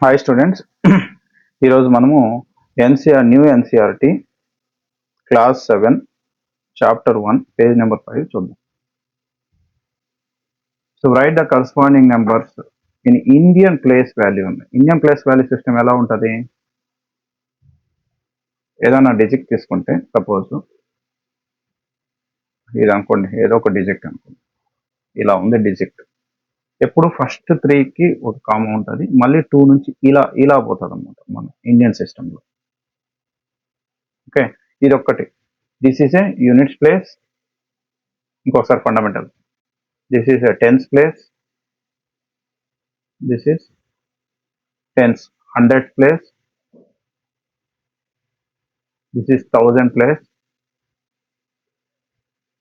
Hi students, ఈరోజు మనము new NCERT class 7 chapter 1 page number 5 చూద్దాం. So right the corresponding numbers in Indian place value ఉంది. Indian place value system ఎలా ఉంటుంది? ఏదైనా డిజిట్ తీసుకుంటే సపోజ్ ఇది అనుకోండి, ఏదో ఒక డిజిట్ అనుకోండి, ఇలా ఉంది డిజిట్. ఎప్పుడు ఫస్ట్ 3కి ఒక కామా ఉంటుంది, మళ్ళీ 2 నుంచి ఇలా పోతుంది అనమాట మన ఇండియన్ సిస్టంలో. ఓకే, ఇది ఒక్కటి. This is a units place. ఇంకొకసారి fundamental. This is a tens place. This is tens hundred place. This is 1000 place.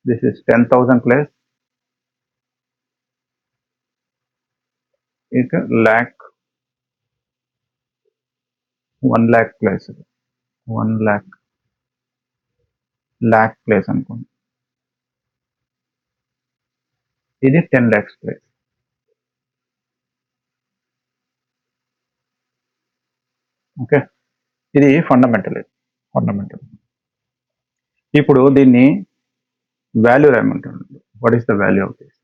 This is 10,000 place. ఇక lakh, 1 lakh place. 1 lakh place అనుకోండి. ఇది 10 lakhs ప్లేస్. ఓకే, ఇది fundamental. ఇప్పుడు దీన్ని value రాయమంటాడు. What is the value of this?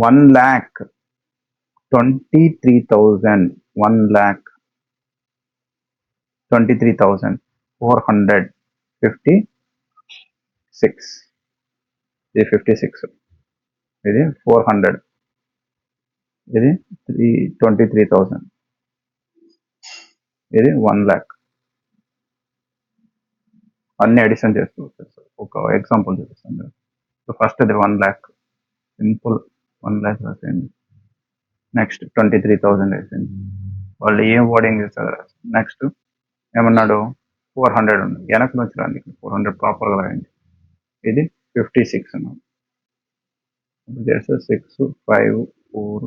1,23,000. 1,23,456. ఇది 56. ఇది 400. ఇది 23,000. ఇది 1 lakh. అన్ని అడిషన్ చేస్తూ వచ్చేస్తారు. ఒక ఎగ్జాంపుల్ చూపిస్తాను. సో ఫస్ట్ ఇది 1 lakh, సింపుల్ 1 lakh రాసేయండి. నెక్స్ట్ 23,000 వేసింది. వాళ్ళు ఏం వర్డింగ్ చేస్తారు? నెక్స్ట్ ఏమన్నాడు? 400 ఉంది. వెనక్కి నుంచి రండి, 400 ప్రాపర్గా రాయండి. ఇది 56 అన్నాడు. ఇప్పుడు చేస్తే 6, 5, 4,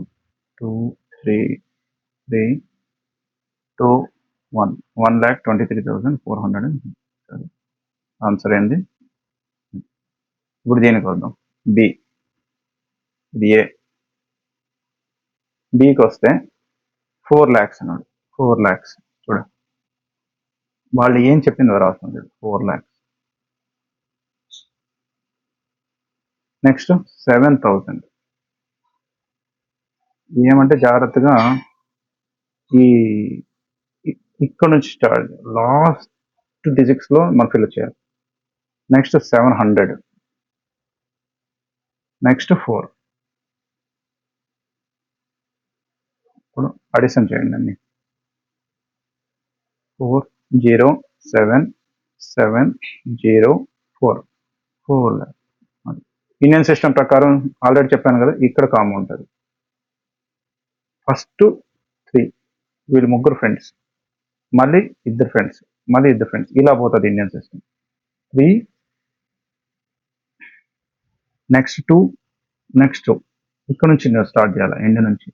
2, 3, 3, 2, 1. 1,23,400. ఆన్సర్ ఏంది? ఇప్పుడు దీనికి వద్దాం. బి. ఇది ఏ. బికి వస్తే 4 lakhs అన్నాడు. 4 lakhs చూడ, వాళ్ళు ఏం చెప్పిందో రాస్తుంది. 4 lakhs. నెక్స్ట్ 7,000. ఏమంటే జాగ్రత్తగా ఇక్కడ నుంచి స్టార్ట్, లాస్ట్ డిజిట్స్ లో మనం ఫిల్ చేయాలి. నెక్స్ట్ 700. నెక్స్ట్ 4. ఇప్పుడు అడిషన్ చేయండి అన్ని. 4,0,7,7,0,4. 4 lakhs. ఇండియన్ సిస్టమ్ ప్రకారం ఆల్రెడీ చెప్పాను కదా, ఇక్కడ కామన్ ఉంటుంది. ఫస్ట్ 3, వీళ్ళు ముగ్గురు ఫ్రెండ్స్, మళ్ళీ ఇద్దరు ఫ్రెండ్స్, మళ్ళీ ఇద్దరు ఫ్రెండ్స్, ఇలా పోతుంది ఇండియన్ సిస్టమ్. 3, next 2, next 2. ఇక్కడ నుంచి స్టార్ట్ చేయాలి, ఎండ్ నుంచి.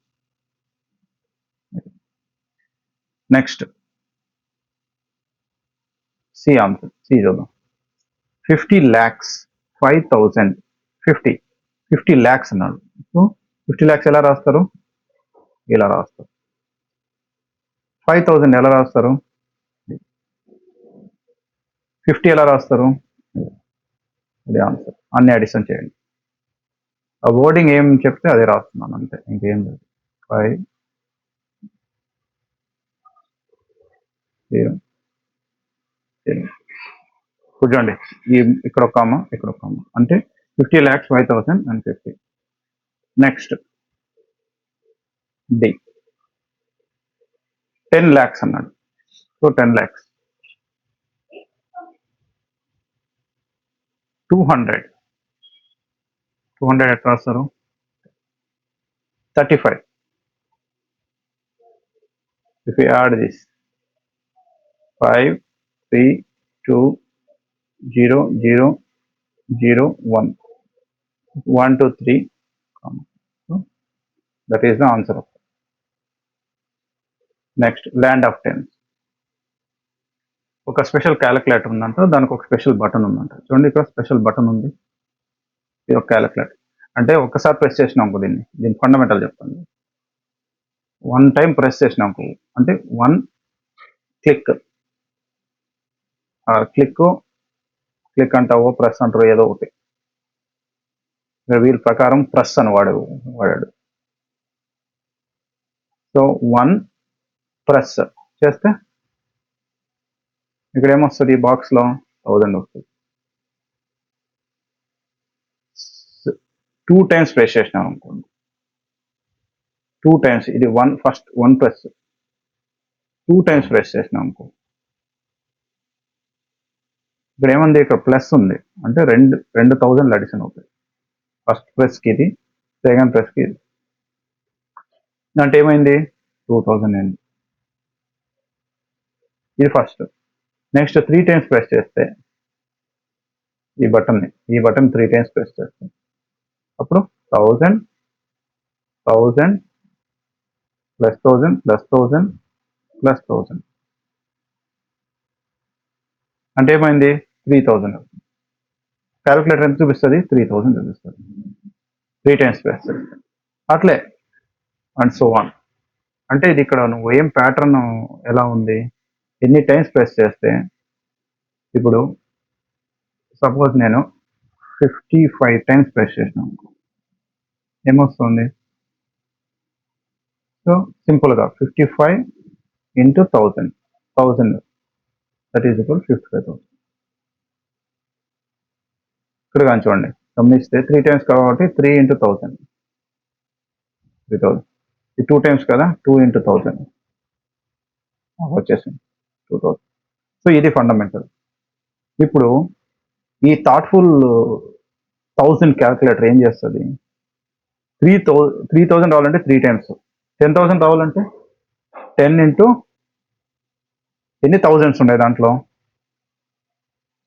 Next C answer. సి చూద్దాం. 50 lakhs, 5,000, 50 lakhs అన్నాడు. సో 50 lakhs ఎలా రాస్తారు? ఇలా రాస్తారు. 5,000 ఎలా రాస్తారు? 50 ఎలా రాస్తారు? ఇది ఆన్సర్. అన్ని అడిషన్ చేయండి. ఆ వర్డింగ్ ఏం చెప్తే అదే రాస్తున్నాను, అంతే, ఇంకేం లేదు. 5, 0, 0. చూడండి, ఇక్కడ ఒక కామా, ఇక్కడ ఒక కామా, అంటే 50 lakhs, 5,000 and 50. Next D. 10 lakhs అన్నాడు. So 10 lakhs. 200 ఎట్లా రాస్తారు? 35. if you add this 5, 3, 2, 0, 0, 0, 1, 1, 2, 3, so that is the answer of it. Next land of tens. ఒక స్పెషల్ క్యాలిక్యులేటర్ ఉందంట, దానికి ఒక స్పెషల్ బటన్ ఉందంట. చూడండి, ఇక్కడ స్పెషల్ బటన్ ఉంది. ఇది ఒక క్యాలిక్యులేటర్. అంటే ఒక్కసారి ప్రెస్ చేసినాం దీన్ని ఫండమెంటల్ చెప్తాను. వన్ టైం ప్రెస్ చేసినాము అంటే వన్ క్లిక్ క్లిక్ అంటావో ప్రెస్ అంటారో ఏదో ఒకటి వీళ్ళ ప్రకారం ప్రెస్ అని వాడాడు. సో వన్ ప్రెస్ చేస్తే ఇక్కడ ఏమొస్తుంది బాక్స్లో 1000 వస్తుంది. 2 టైమ్స్ ప్రెస్ చేసినాం అనుకోండి, 2 టైమ్స్ ఇది first one press 2 times press చేసినాం అనుకో, ఇక్కడ ఏముంది ఇక్కడ ప్లస్ ఉంది అంటే 2000 అడిషన్ అవుతాయి. ఫస్ట్ ప్రెస్కి ఇది, సెకండ్ ప్రెస్కి ఇది, అంటే ఏమైంది 2000 అయింది. ఇది ఫస్ట్. నెక్స్ట్ 3 టైమ్స్ ప్రెస్ చేస్తే ఈ బటన్ 3 టైమ్స్ ప్రెస్ చేస్తే అప్పుడు 1000 1000 ప్లస్ 1000 ప్లస్ 1000 ప్లస్ 1000 అంటే ఏమైంది 3000. క్యాలిక్యులేటర్ ఎంత చూపిస్తుంది 3000 చూపిస్తుంది 3 టైమ్స్ ప్రెస్ చేస్తే. అట్లే అండ్ సో ఆన్. అంటే ఇది ఇక్కడ నువ్వు ఏం ప్యాటర్న్ ఎలా ఉంది, ఎన్ని టైమ్స్ ప్రెస్ చేస్తే, ఇప్పుడు సపోజ్ నేను 55 టైమ్స్ ప్రెస్ చేసినాను ఏమొస్తుంది, సో సింపుల్గా 55 ఇంటూ 1000 దట్ ఈజ్ ఈక్వల్ 55,000. ఇక్కడ కానీ చూడండి గమనిస్తే 3 టైమ్స్ కాబట్టి 3 ఇంటూ 1000 3000. ఇది 2 టైమ్స్ కదా 2 ఇంటూ 1000 వచ్చేసింది 2000. సో ఇది ఫండమెంటల్. ఇప్పుడు ఈ థాట్ఫుల్ 1000 క్యాల్కులేటర్ ఏం చేస్తుంది, 3000 రావాలంటే 3 టైమ్స్, 10,000 రావాలంటే 10 ఇంటూ ఎన్ని థౌజండ్స్ ఉన్నాయి దాంట్లో,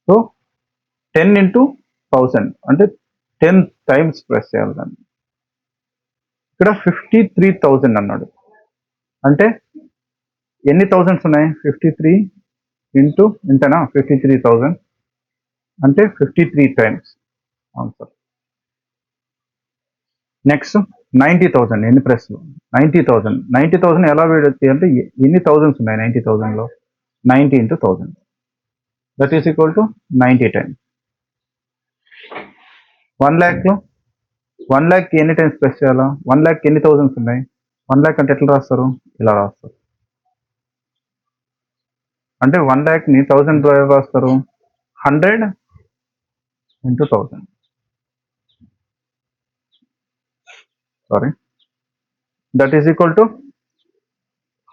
సో 10 ఇంటూ 1000 అంటే 10 టైమ్స్ ప్రెస్ చేయాలి దాన్ని. ఇక్కడ 53,000 అన్నాడు అంటే ఎన్ని థౌజండ్స్ ఉన్నాయి 53 ఇంటూ ఇంతనా 53,000 అంటే 53 టైమ్స్ ఆన్సర్. నెక్స్ట్ 90,000 ఎన్ని ప్రెస్లు 90,000 ఎలా వేడొచ్చి అంటే ఎన్ని థౌజండ్స్ ఉన్నాయి 90,000లో 90 into 1000 that is equal to 90 times. 1 lakh 1 lakh ఎన్ని టైమ్స్ ప్రెస్ చేయాలా, 1 lakh ఎన్ని థౌజండ్స్ ఉన్నాయి, 1 lakh అంటే ఎట్లా రాస్తారు ఇలా రాస్తారు, అంటే 1 lakhని 1000 రాస్తారు 100 into 1000 sorry that is equal to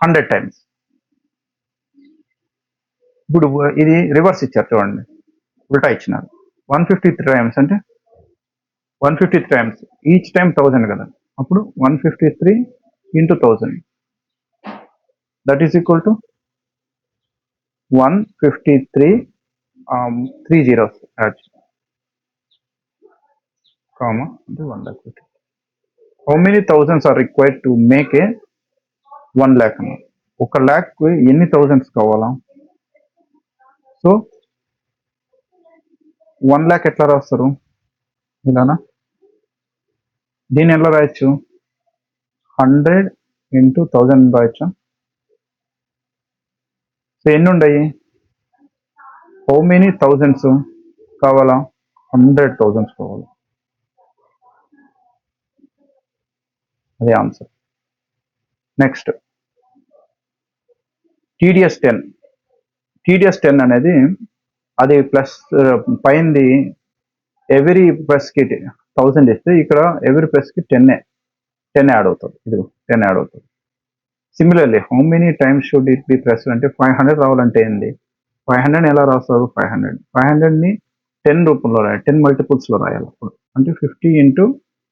100 times. ఇప్పుడు ఇది రివర్స్ ఇచ్చారు చూడండి, ఉల్టా ఇచ్చినారు 153 టైమ్స్ అంటే 153 టైమ్స్ ఈచ్ టైం 1000 కదా, అప్పుడు 153 into 1000 that is equal to 153 3 zeros add comma అంటే 1 lakh. How many thousands are required to make a 1 lakh అన్న, 1 lakh ఎన్ని థౌజండ్స్ కావాలా, సో 1 lakh ఎట్లా రాస్తారు ఇలానా, దీన్ని ఎలా రాయొచ్చు 100 ఇంటూ 1000 రాయొచ్చా, సో ఎన్ని ఉన్నాయి హౌ మెనీ థౌజండ్స్ కావాలా 100,000 కావాలి, అదే ఆన్సర్. నెక్స్ట్ టీడీఎస్ 10 అనేది అది ప్లస్ పైంది ఎవ్రీ ప్రెస్కి 1000 ఇస్తే ఇక్కడ ఎవ్రీ ప్రెస్కి 10 యాడ్ అవుతుంది, ఇది 10 యాడ్ అవుతుంది. Similarly how many times should it be press అంటే 500 రావాలంటే ఏంది 500 ఎలా రాస్తారు 500ని 10 రూపంలో రాయాలి, 10 మల్టిపుల్స్లో రాయాలి అప్పుడు, అంటే 50 into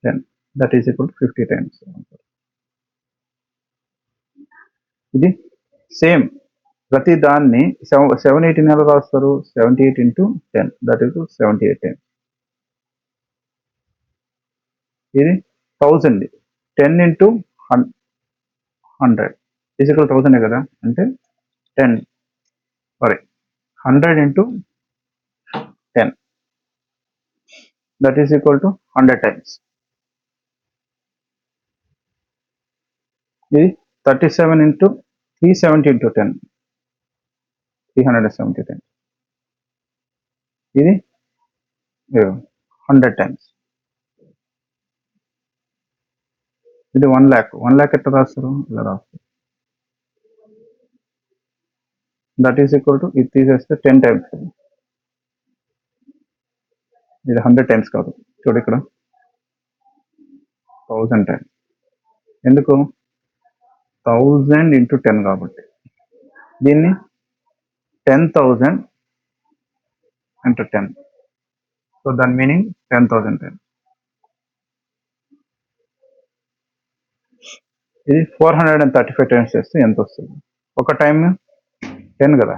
10 that is equal to 50 times. ఇది సేమ్ ప్రతి దాన్ని 718 ఎలా రాస్తారు 78 ఇంటూ 10 దట్ ఈస్ 78 టైమ్స్. ఇది 1000 10 ఇంటూ 100 ఈజ్ ఈక్వల్ 1000 కదా, అంటే 100 into 10 that is equal to 100 times. ఇది 37 into 370 into 10, 370 times. ఇది 100 times. ఇది 1 lakh. 1 lakh ఎట్లా రాస్తారు? ఇలా రాస్తారు. దట్ ఈస్ ఈక్వల్ టు ఇది తీసేస్తే 10 times. ఇది 100 times కాదు, చూడు ఇక్కడ 1000 times. ఎందుకు? 1000 into 10 కాబట్టి. దీన్ని 10,000 into 10. సో దాని మీనింగ్ 10,000 times. ఇది 435 times చేస్తే ఎంత వస్తుంది? ఒక టైం 10 కదా.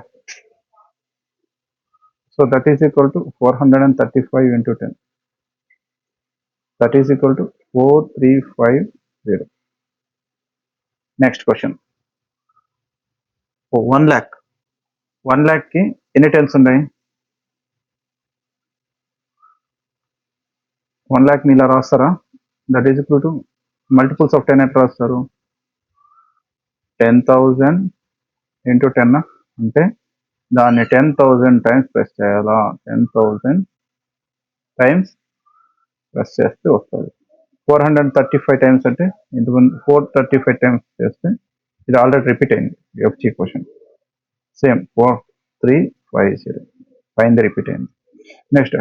So that is equal to 435 into 10. That is equal to 4350. Next question. 1 lakh. 1 lakh కి ఎన్ని టెన్స్ ఉన్నాయి? 1 lakh ని ఇలా రాస్తారా? That is equal to multiples of 10 ఎట్లా రాస్తారు? 10,000 into 10 అంటే దాన్ని 10,000 టైమ్స్ ప్రెస్ చేయాలా? 10,000 టైమ్స్ ప్రెస్ చేస్తే వస్తుంది. 435 టైమ్స్ అంటే ఇంతకు 435 టైమ్స్ చేస్తే ఇది ఆల్రెడీ రిపీట్ అయింది. ఎఫ్జీ క్వశ్చన్ సేమ్ 4350 పైన రిపీట్ అయింది. Next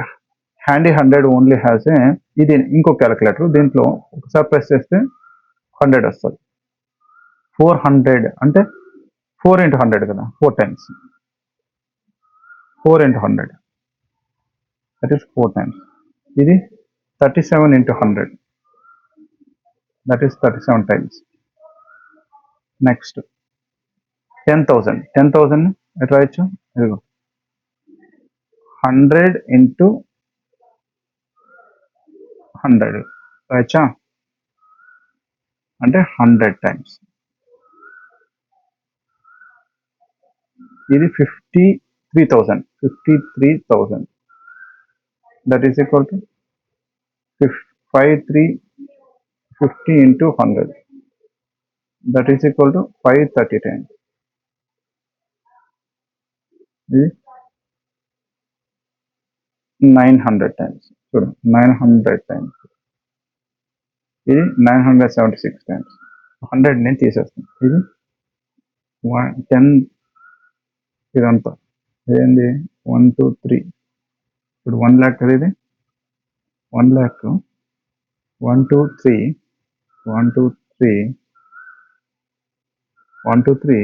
handy 100 only has a, ఇది ఇంకో క్యాలిక్యులేటర్. దీంట్లో ఒకసారి ప్రెస్ చేస్తే 100 వస్తుంది. 400 అంటే 4 into 100 కదా, 4 times. 4 into 100 that is 4 times. ఇది 37 into 100 that is 37 times. Next 10,000. 10,000 ఎట్లా రాయొచ్చు? ఇదిగో 100 into 100 రాయొచ్చా? అంటే 100 times. ఇది 53,000. 53,000 that is equal to 50 into 100 that is equal to 530 times. ఇది 900 times. చూడు 900 times. ఇది 976 times. 100 నేను తీసేస్తాను. ఇది 10 ఇదంతా ఏంది? 1 2 3. ఇప్పుడు 1 lakh కదా, ఇది 1 lakh 1 2 3 1 2 3 1 2 3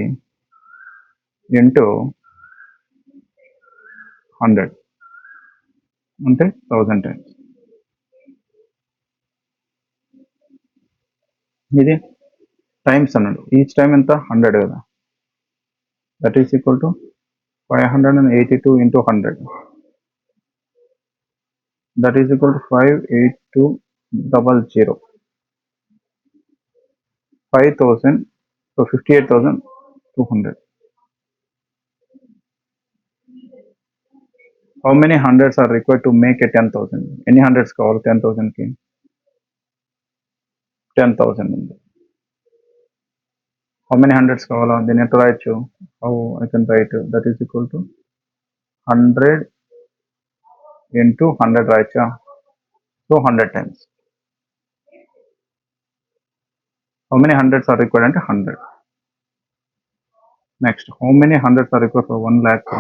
into 100 అంటే 1000 times. ఇది టైమ్స్ అన్నాడు. ఈచ్ టైం ఎంత? 100 కదా. That is equal to 582 into 100 that is equal to 58200. 5000. So 58,200. How many hundreds are required to make a 10,000? ఎన్ని హండ్రెడ్స్ కావాలి 10,000కి? 10,000 ఉంది. హౌ మెనీ హండ్రెడ్స్ కావాలా? దీన్ని ఎట్లా రాయొచ్చు? How I can write? That is equal to 100 into 100 రాయొచ్చా? So 100 times. How many hundreds are required అంటే 100. Next how many hundreds are required for 1 lakh?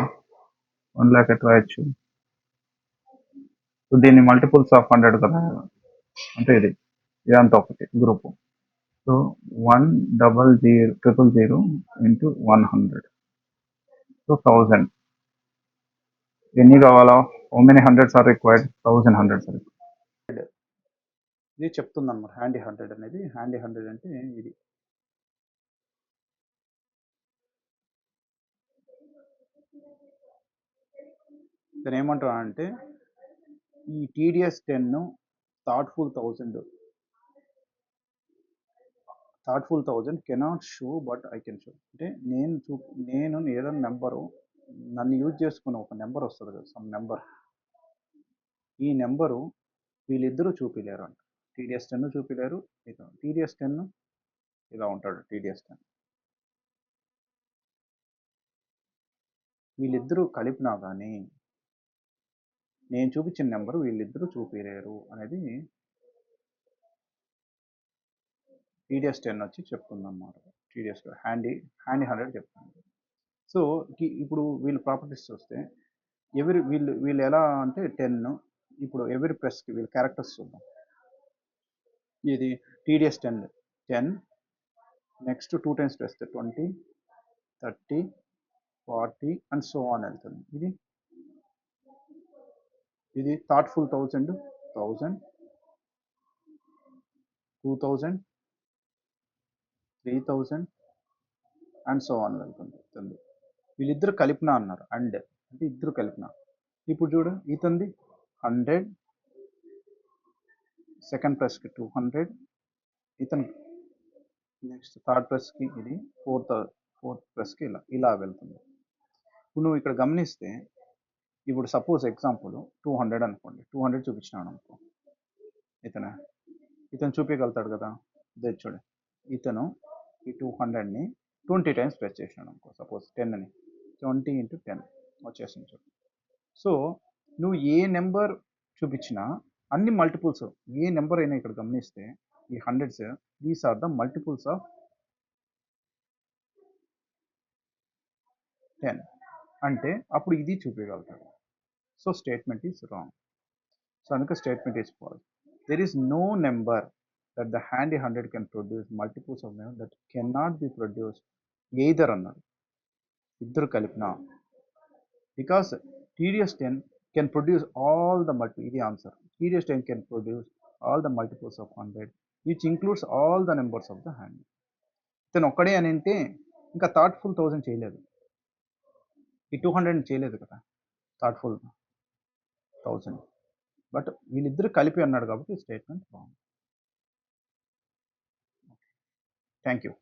1 lakh ఎట్లా రాయొచ్చు? సో దీన్ని మల్టిపుల్స్ ఆఫ్ 100 కదా, అంటే ఇదంతా ఒకటి గ్రూప్. So 100,000 into 100 so 1000. ఎన్ని కావాలా? How many hundreds are required? 1000 hundreds are required. ఇది చెప్తుంది అన్నమాట హ్యాండీ 100 అనేది. హ్యాండీ 100 అంటే ఇది. దాని ఏమంటారు అంటే ఈ TDS 10 thoughtful 1000 cannot show but I can show. అంటే నేను ఏదైనా నెంబరు నన్ను యూజ్ చేసుకుని ఒక నెంబర్ వస్తుంది కదా, సమ్ నెంబర్. ఈ నెంబరు వీళ్ళిద్దరూ చూపిలేరు అంట. టీడీఎస్ 10 చూపిలేరు. టీడీఎస్ 10 ఇలా ఉంటాడు టీడీఎస్ 10. వీళ్ళిద్దరూ కలిపినా కానీ నేను చూపించిన నెంబర్ వీళ్ళిద్దరూ చూపిలేరు అనేది టీడీఎస్ 10 వచ్చి చెప్తుంది అన్నమాట. టీడీఎస్ హ్యాండీ 100 చెప్తాను. సో ఇప్పుడు వీళ్ళ ప్రాపర్టీస్ చూస్తే వీళ్ళు ఎలా అంటే 10, ఇప్పుడు ఎవరి ప్రెస్కి వీళ్ళ క్యారెక్టర్స్ చూద్దాం. ఇది TDS 10 next 2 times press 20, 30, 40 and so on వెళ్తుంది. ఇది థాట్ఫుల్ 1000, 1000, 2000, 3000 అండ్ సో ఆన్ వెళ్తుంది. వీళ్ళిద్దరు కలిపినా అన్నారు అంటే ఇద్దరు కలిపినా. ఇప్పుడు చూడు ఇతంది 100, సెకండ్ ప్రెస్కి 200, ఇతను నెక్స్ట్ థర్డ్ ప్రెస్కి ఇది ఫోర్త్ ప్రెస్కి ఇలా వెళ్తుంది. ఇప్పుడు నువ్వు ఇక్కడ గమనిస్తే ఇప్పుడు సపోజ్ ఎగ్జాంపుల్ 200 అనుకోండి, 200 చూపించినాడు అనుకో, ఇతను చూపించగలుగుతాడు కదా. చూడు ఇతను ఈ 200ని 20 టైమ్స్ ప్రెస్ చేసినాడు అనుకో, సపోజ్ 10ని 20 × 10 వచ్చేసింది చూడు. సో నువ్వు ఏ నెంబర్ చూపించినా అన్ని మల్టిపుల్స్, ఏ నెంబర్ అయినా ఇక్కడ గమనిస్తే ఈ hundreds, these are the multiples of 10 అంటే అప్పుడు ఇది చూపించగలుగుతాడు. So statement is wrong. So అందుకే statement is false. There is no number that the handy 100 can produce multiples of number that can not be produced either అన్నారు, ఇద్దరు కలిపినా. Because TDS 10 can produce all the ఇది answer. TDS 10 can produce all the multiples of 100 which includes all the numbers of the hand. ఇతను ఒక్కడే అని అంటే ఇంకా thoughtful 1000 చేయలేదు, ఈ 200 చేయలేదు కదా థాట్ఫుల్ 1000. బట్ వీళ్ళిద్దరు కలిపి అన్నాడు కాబట్టి స్టేట్మెంట్ రాంగ్. Thank you.